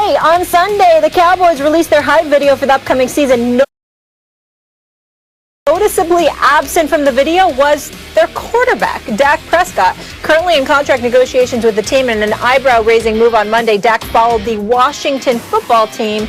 A, on Sunday, the Cowboys released their hype video for the upcoming season. Noticeably absent from the video was their quarterback, Dak Prescott. Currently in contract negotiations with the team, in an eyebrow-raising move on Monday, Dak followed the Washington football team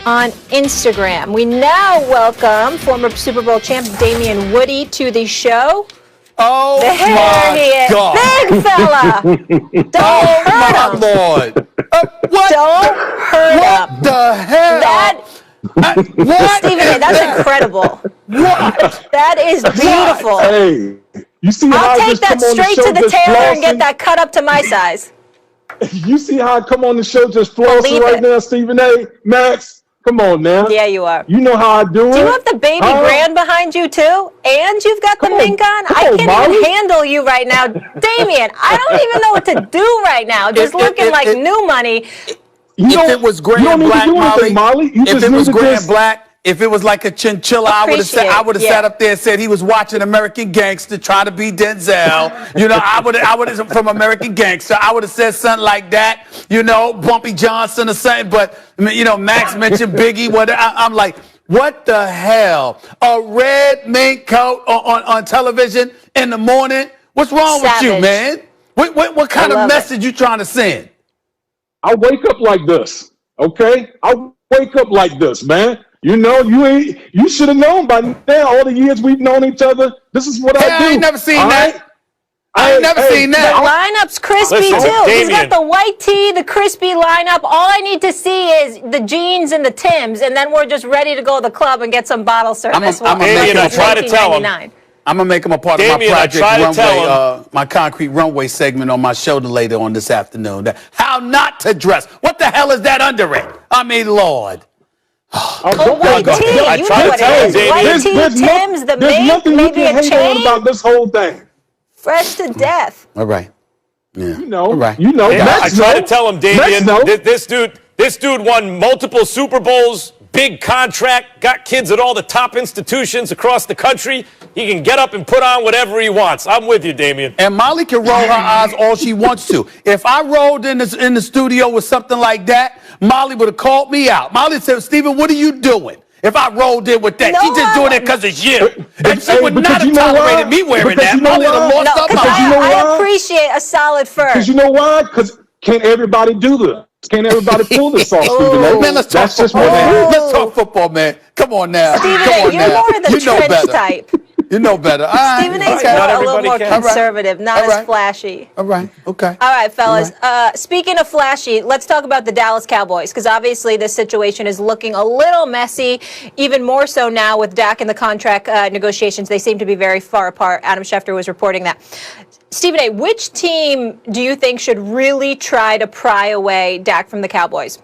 on Instagram. We now welcome former Super Bowl champ Damien Woody to the show. Oh, there my he is. God. Big fella. Don't hurt him. Lord. What? Don't hurt him. What the hell? What? Stephen A., that's incredible. What? That is beautiful. Hey, you see how I'll I take just that come on the straight show to the just tailor and get flossing? that cut up to my size. You see how I come on the show just flossing Believe right it. now, Stephen A. Max? Come on now. Yeah, you are. You know how I do it. Do you have the baby grand behind you too? And you've got the mink on? I can't even handle you right now. Damien, I don't even know what to do right now. Just looking like new money. If it was Grand Black, Molly, if it was Grand Black, if it was like a chinchilla, I would have sat up there and said he was watching American Gangster, trying to be Denzel. You know, I would have from American Gangster. I would have said something like that. You know, Bumpy Johnson or something. But you know, Max mentioned Biggie. I'm like, what the hell? A red mink coat on television in the morning? What's wrong with you, man? What kind of message you trying to send? I wake up like this, okay? I wake up like this, man. You know, you should have known by now, all the years we've known each other. This is what I do. I ain't never seen that. I ain't never seen that. The lineup's crispy, too. He's got the white tee, the crispy lineup. All I need to see is the jeans and the Timbs, and then we're just ready to go to the club and get some bottle service. Damien, I try to tell him. I'm going to make him a part of my Project Runway, my Concrete Runway segment on my show later on this afternoon. How not to dress. What the hell is that under it? I mean, Lord. White tee, you know what it is. White tee, Timbs, the mink, maybe a chain. About this whole thing. Fresh to death. All right. Yeah. You know. All right. You know. Yeah, I try to tell him, Damien, this dude won multiple Super Bowls, big contract, got kids at all the top institutions across the country. He can get up and put on whatever he wants. I'm with you, Damien. And Molly can roll her eyes all she wants to. If I rolled in the studio with something like that, Molly would have called me out. Molly said, Stephen, what are you doing? If I rolled in with that, she's just doing it because it's you. And she would not have tolerated me wearing that. Molly would have lost her mind. I appreciate a solid fur. Because you know why? Because can't everybody do this? Can't everybody pull this off, Stephen A? Man, let's talk football, man. Let's talk football, man. Come on now. Stephen A, you're more of the trench type. You know better. Stephen A's a little more conservative, not as flashy. All right, okay. All right, fellas. Speaking of flashy, let's talk about the Dallas Cowboys, because obviously this situation is looking a little messy, even more so now with Dak and the contract negotiations. They seem to be very far apart. Adam Schefter was reporting that. Stephen A., which team do you think should really try to pry away Dak from the Cowboys?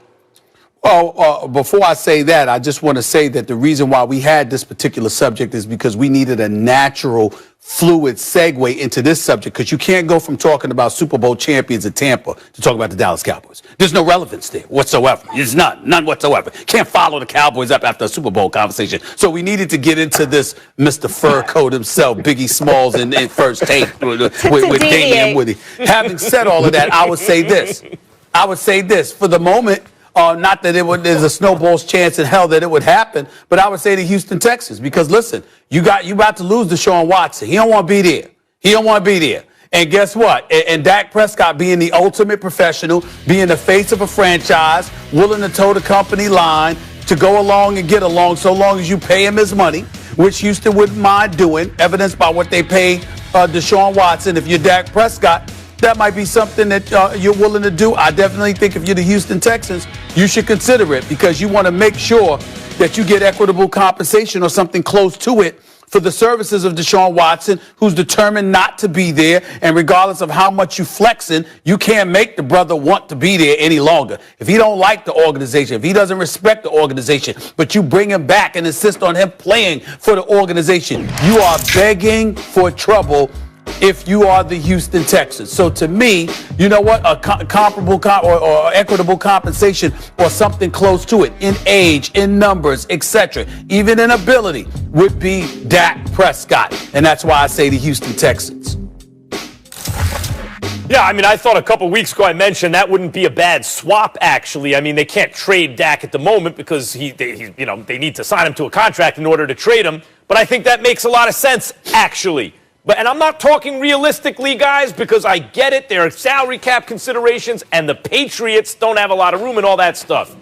Before I say that, I just want to say that the reason why we had this particular subject is because we needed a natural, fluid segue into this subject, because you can't go from talking about Super Bowl champions in Tampa to talk about the Dallas Cowboys. There's no relevance there whatsoever. There's none whatsoever. Can't follow the Cowboys up after a Super Bowl conversation. So we needed to get into this Mr. Fur Coat himself, Biggie Smalls in First Take with Damien Woody. Having said all of that, I would say this. For the moment, not that there's a snowball's chance in hell that it would happen, but I would say the Houston Texans, because listen, you about to lose Deshaun Watson. He don't want to be there. And guess what? And Dak Prescott being the ultimate professional, being the face of a franchise, willing to toe the company line, to go along and get along so long as you pay him his money, which Houston wouldn't mind doing, evidenced by what they paid Deshaun Watson. If you're Dak Prescott, that might be something that you're willing to do. I definitely think if you're the Houston Texans, you should consider it, because you want to make sure that you get equitable compensation or something close to it for the services of Deshaun Watson, who's determined not to be there. And regardless of how much you flexing, you can't make the brother want to be there any longer. If he don't like the organization, if he doesn't respect the organization, but you bring him back and insist on him playing for the organization, you are begging for trouble if you are the Houston Texans. So to me, you know what? A comparable or equitable compensation or something close to it in age, in numbers, etc., even in ability, would be Dak Prescott. And that's why I say the Houston Texans. Yeah, I mean, I thought a couple weeks ago I mentioned that wouldn't be a bad swap, actually. I mean, they can't trade Dak at the moment because they need to sign him to a contract in order to trade him. But I think that makes a lot of sense, actually. And I'm not talking realistically, guys, because I get it. There are salary cap considerations, and the Patriots don't have a lot of room and all that stuff.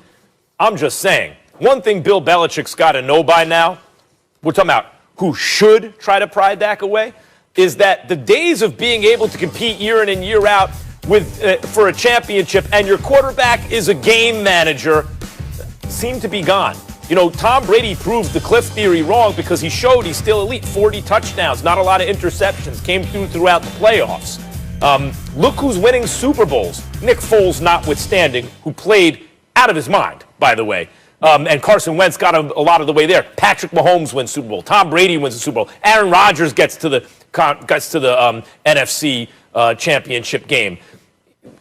I'm just saying, one thing Bill Belichick's got to know by now, we're talking about who should try to pry Dak away, is that the days of being able to compete year in and year out for a championship and your quarterback is a game manager seem to be gone. You know, Tom Brady proved the Cliff theory wrong because he showed he's still elite. 40 touchdowns, not a lot of interceptions, came throughout the playoffs. Look who's winning Super Bowls. Nick Foles notwithstanding, who played out of his mind, by the way. And Carson Wentz got a lot of the way there. Patrick Mahomes wins Super Bowl. Tom Brady wins the Super Bowl. Aaron Rodgers gets to the NFC championship game.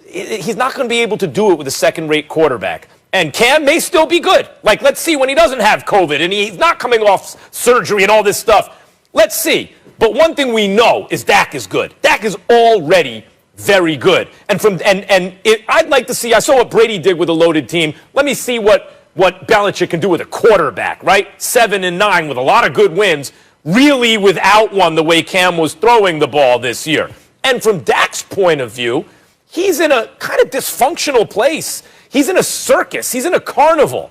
He's not going to be able to do it with a second-rate quarterback. And Cam may still be good. Like, let's see when he doesn't have COVID and he's not coming off surgery and all this stuff. Let's see. But one thing we know is Dak is good. Dak is already very good. I'd like to see, I saw what Brady did with a loaded team. Let me see what Belichick can do with a quarterback, right? 7-9 with a lot of good wins, really without one the way Cam was throwing the ball this year. And from Dak's point of view, he's in a kind of dysfunctional place. He's in a circus. He's in a carnival.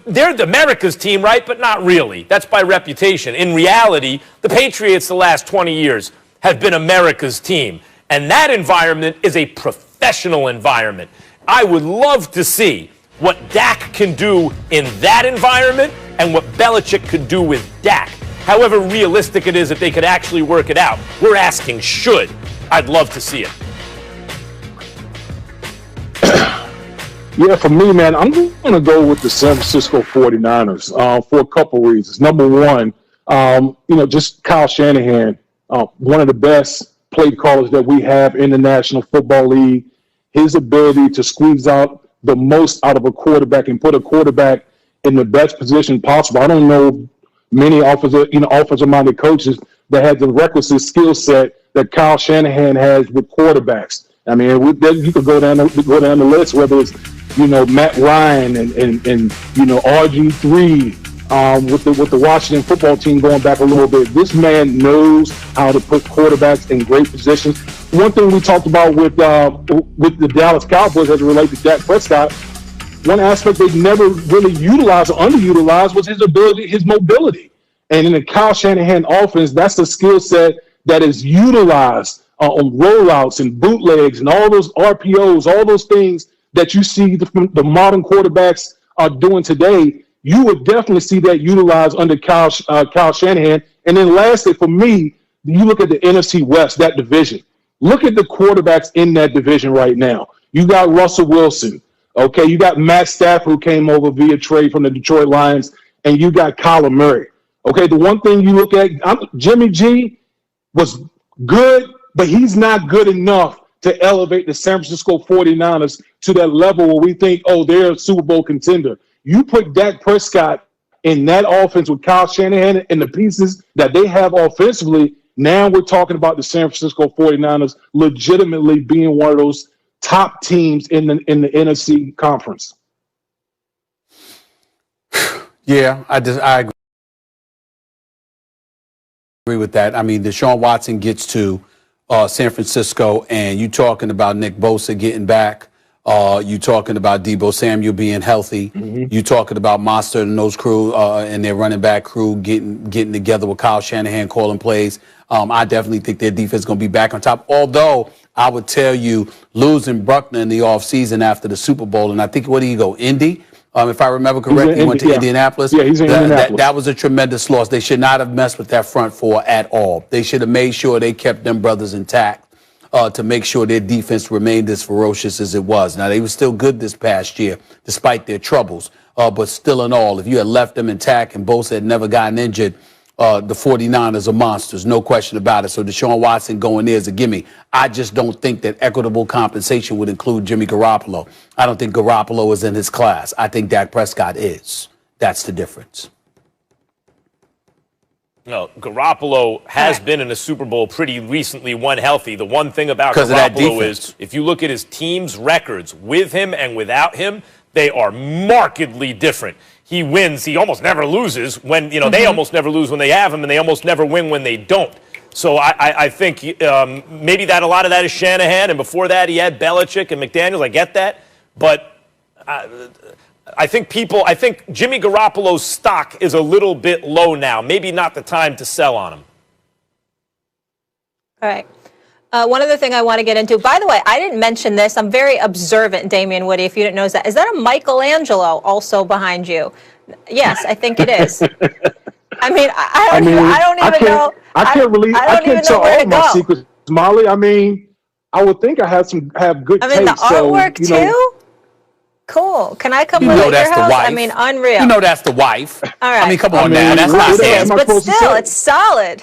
They're America's team, right? But not really. That's by reputation. In reality, the Patriots the last 20 years have been America's team. And that environment is a professional environment. I would love to see what Dak can do in that environment and what Belichick could do with Dak. However realistic it is that they could actually work it out. We're asking should. I'd love to see it. Yeah, for me, man, I'm going to go with the San Francisco 49ers for a couple reasons. Number one, just Kyle Shanahan, one of the best play callers that we have in the National Football League. His ability to squeeze out the most out of a quarterback and put a quarterback in the best position possible. I don't know many offensive-minded coaches that have the requisite skill set that Kyle Shanahan has with quarterbacks. I mean, you could go down the list, whether it's Matt Ryan and RG3 with the Washington football team going back a little bit. This man knows how to put quarterbacks in great positions. One thing we talked about with the Dallas Cowboys as it relates to Dak Prescott, one aspect they never really utilized or underutilized was his ability, his mobility. And in the Kyle Shanahan offense, that's the skill set that is utilized on rollouts and bootlegs and all those RPOs, all those things that you see the modern quarterbacks are doing today. You would definitely see that utilized under Kyle Shanahan. And then lastly, for me, you look at the NFC West, that division. Look at the quarterbacks in that division right now. You got Russell Wilson. Okay, you got Matt Stafford, who came over via trade from the Detroit Lions, and you got Kyler Murray. Okay, the one thing you look at, Jimmy G was good, but he's not good enough to elevate the San Francisco 49ers to that level where we think, oh, they're a Super Bowl contender. You put Dak Prescott in that offense with Kyle Shanahan and the pieces that they have offensively, now we're talking about the San Francisco 49ers legitimately being one of those top teams in the NFC conference. Yeah, I agree with that. I mean, Deshaun Watson gets to San Francisco, and you talking about Nick Bosa getting back. You talking about Deebo Samuel being healthy. Mm-hmm. You talking about Monster and those crew and their running back crew getting together with Kyle Shanahan calling plays. I definitely think their defense is going to be back on top. Although I would tell you, losing Bruckner in the offseason after the Super Bowl, and I think, where did he go? Indy? If I remember correctly, he went to Indianapolis. Yeah, he's in Indianapolis. That was a tremendous loss. They should not have messed with that front four at all. They should have made sure they kept them brothers intact to make sure their defense remained as ferocious as it was. Now, they were still good this past year, despite their troubles. But still in all, if you had left them intact and Bosa had never gotten injured, the 49ers are monsters, no question about it. So Deshaun Watson going there is a gimme. I just don't think that equitable compensation would include Jimmy Garoppolo. I don't think Garoppolo is in his class. I think Dak Prescott is. That's the difference. No, Garoppolo has been in a Super Bowl pretty recently, one healthy. The one thing about Because of that Garoppolo defense. is if you look at his team's records with him and without him, they are markedly different. He wins. He almost never loses when, they almost never lose when they have him, and they almost never win when they don't. So I think maybe that a lot of that is Shanahan, and before that he had Belichick and McDaniels. I get that. But I think Jimmy Garoppolo's stock is a little bit low now. Maybe not the time to sell on him. All right. One other thing I want to get into, by the way, I didn't mention this. I'm very observant, Damian Woody, if you didn't know that. Is that a Michelangelo also behind you? Yes, I think it is. I mean, I don't even know. I can't tell all my secrets, Molly. I mean, I would think I have good taste. The artwork too? Cool. Can I come with your house? Wife. I mean, unreal. That's the wife. All right. I mean, come on now. That's not it is, but still, it's solid.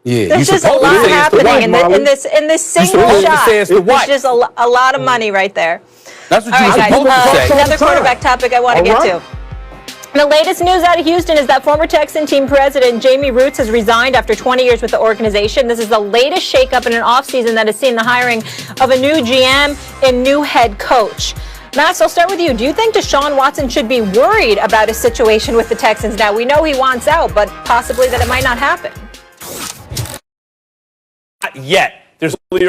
Yeah, there's just a lot happening in this single shot. There's just a lot of money right there. That's what All you right, were supposed to say. Another quarterback topic I want to get to. The latest news out of Houston is that former Texan team president Jamie Roots has resigned after 20 years with the organization. This is the latest shakeup in an offseason that has seen the hiring of a new GM and new head coach. Max, I'll start with you. Do you think Deshaun Watson should be worried about his situation with the Texans now? We know he wants out, but possibly that it might not happen. Not yet. There's earlier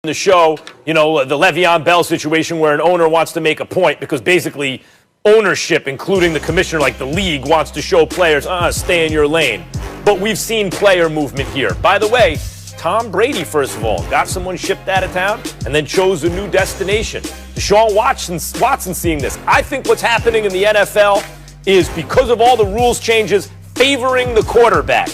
in the show, the Le'Veon Bell situation where an owner wants to make a point because basically ownership, including the commissioner, like the league, wants to show players, stay in your lane. But we've seen player movement here. By the way, Tom Brady, first of all, got someone shipped out of town and then chose a new destination. Deshaun Watson seeing this. I think what's happening in the NFL is because of all the rules changes favoring the quarterback.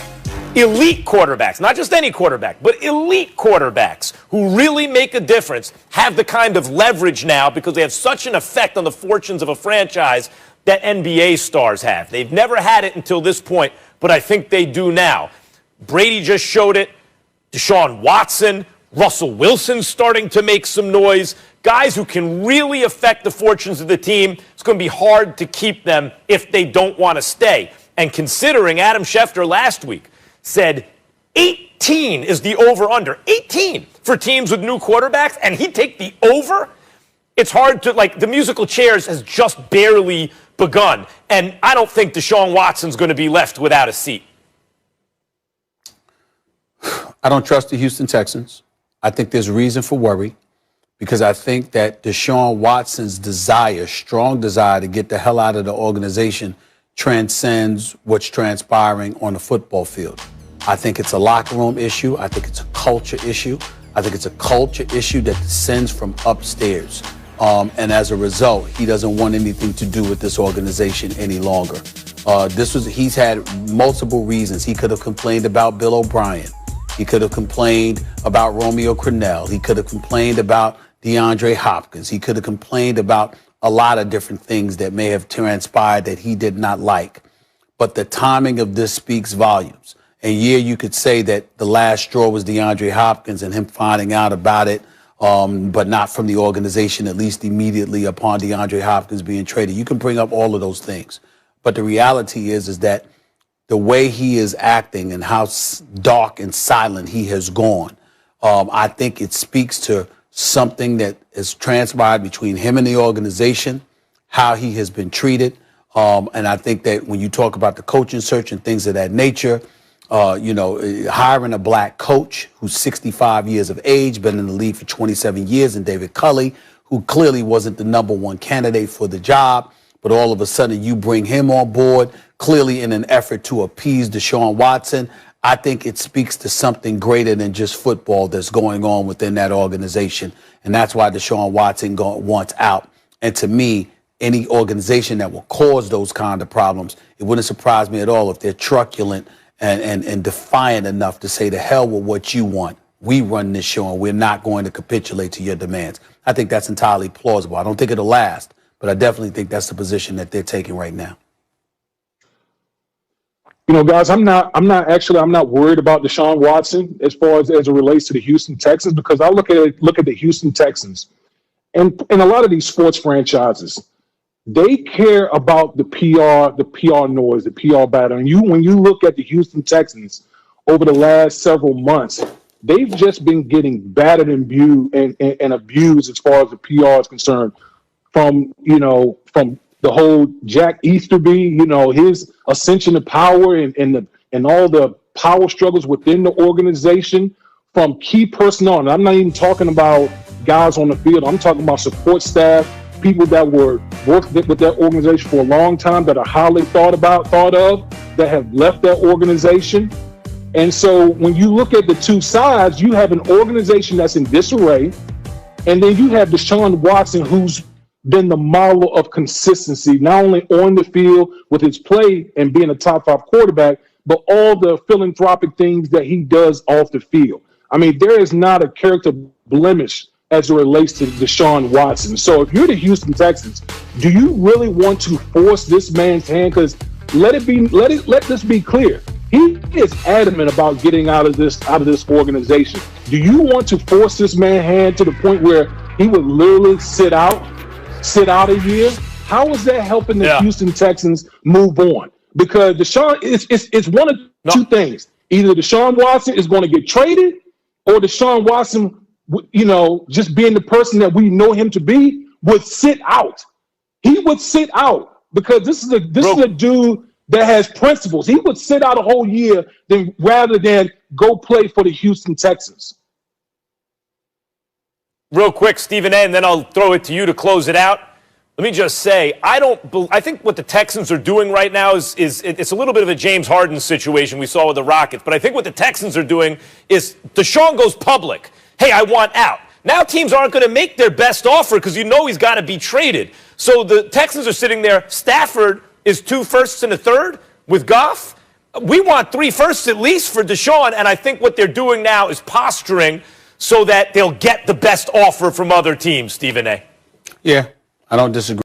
Elite quarterbacks, not just any quarterback, but elite quarterbacks who really make a difference have the kind of leverage now because they have such an effect on the fortunes of a franchise that NBA stars have. They've never had it until this point, but I think they do now. Brady just showed it. Deshaun Watson, Russell Wilson's starting to make some noise. Guys who can really affect the fortunes of the team. It's going to be hard to keep them if they don't want to stay. And considering Adam Schefter last week said 18 is the over-under. 18 for teams with new quarterbacks, and he'd take the over? It's hard to, the musical chairs has just barely begun. And I don't think Deshaun Watson's going to be left without a seat. I don't trust the Houston Texans. I think there's reason for worry because I think that Deshaun Watson's strong desire to get the hell out of the organization transcends what's transpiring on the football field. I think it's a locker room issue. I think it's a culture issue. I think it's a culture issue that descends from upstairs. And as a result, he doesn't want anything to do with this organization any longer. He's had multiple reasons. He could have complained about Bill O'Brien. He could have complained about Romeo Crennel. He could have complained about DeAndre Hopkins. He could have complained about a lot of different things that may have transpired that he did not like. But the timing of this speaks volumes. And you could say that the last straw was DeAndre Hopkins and him finding out about it, but not from the organization, at least immediately upon DeAndre Hopkins being traded. You can bring up all of those things. But the reality is that the way he is acting and how dark and silent he has gone, I think it speaks to something that has transpired between him and the organization, how he has been treated. And I think that when you talk about the coaching search and things of that nature, hiring a black coach who's 65 years of age, been in the league for 27 years, and David Culley, who clearly wasn't the number one candidate for the job, but all of a sudden you bring him on board, clearly in an effort to appease Deshaun Watson. I think it speaks to something greater than just football that's going on within that organization. And that's why Deshaun Watson wants out. And to me, any organization that will cause those kind of problems, it wouldn't surprise me at all if they're truculent and defiant enough to say, to hell with what you want. We run this show and we're not going to capitulate to your demands. I think that's entirely plausible. I don't think it'll last, but I definitely think that's the position that they're taking right now. Guys, I'm not worried about Deshaun Watson as far as it relates to the Houston Texans, because I look at the Houston Texans and a lot of these sports franchises. They care about the PR noise, the PR battle. And when you look at the Houston Texans over the last several months, they've just been getting battered and abused as far as the PR is concerned. From the whole Jack Easterby, his ascension to power and all the power struggles within the organization, from key personnel. And I'm not even talking about guys on the field. I'm talking about support staff, people that worked with that organization for a long time, that are highly thought of, that have left that organization. And so when you look at the two sides, you have an organization that's in disarray, and then you have Deshaun Watson, who's been the model of consistency, not only on the field with his play and being a top 5 quarterback, but all the philanthropic things that he does off the field. I mean, there is not a character blemish as it relates to Deshaun Watson. So if you're the Houston Texans, do you really want to force this man's hand? Because let this be clear. He is adamant about getting out of this organization. Do you want to force this man's hand to the point where he would literally sit out a year? How is that helping the Houston Texans move on? Because Deshaun, it's one of two things. Either Deshaun Watson is going to get traded, or Deshaun Watson, just being the person that we know him to be, would sit out. He would sit out because this is a dude that has principles. He would sit out a whole year rather than go play for the Houston Texans. Real quick, Stephen A., and then I'll throw it to you to close it out. Let me just say, I think what the Texans are doing right now is it's a little bit of a James Harden situation we saw with the Rockets. But I think what the Texans are doing is Deshaun goes public. Hey, I want out. Now teams aren't going to make their best offer because he's got to be traded. So the Texans are sitting there. Stafford is 2 firsts and a third with Goff. We want 3 firsts at least for Deshaun. And I think what they're doing now is posturing so that they'll get the best offer from other teams, Stephen A. Yeah, I don't disagree.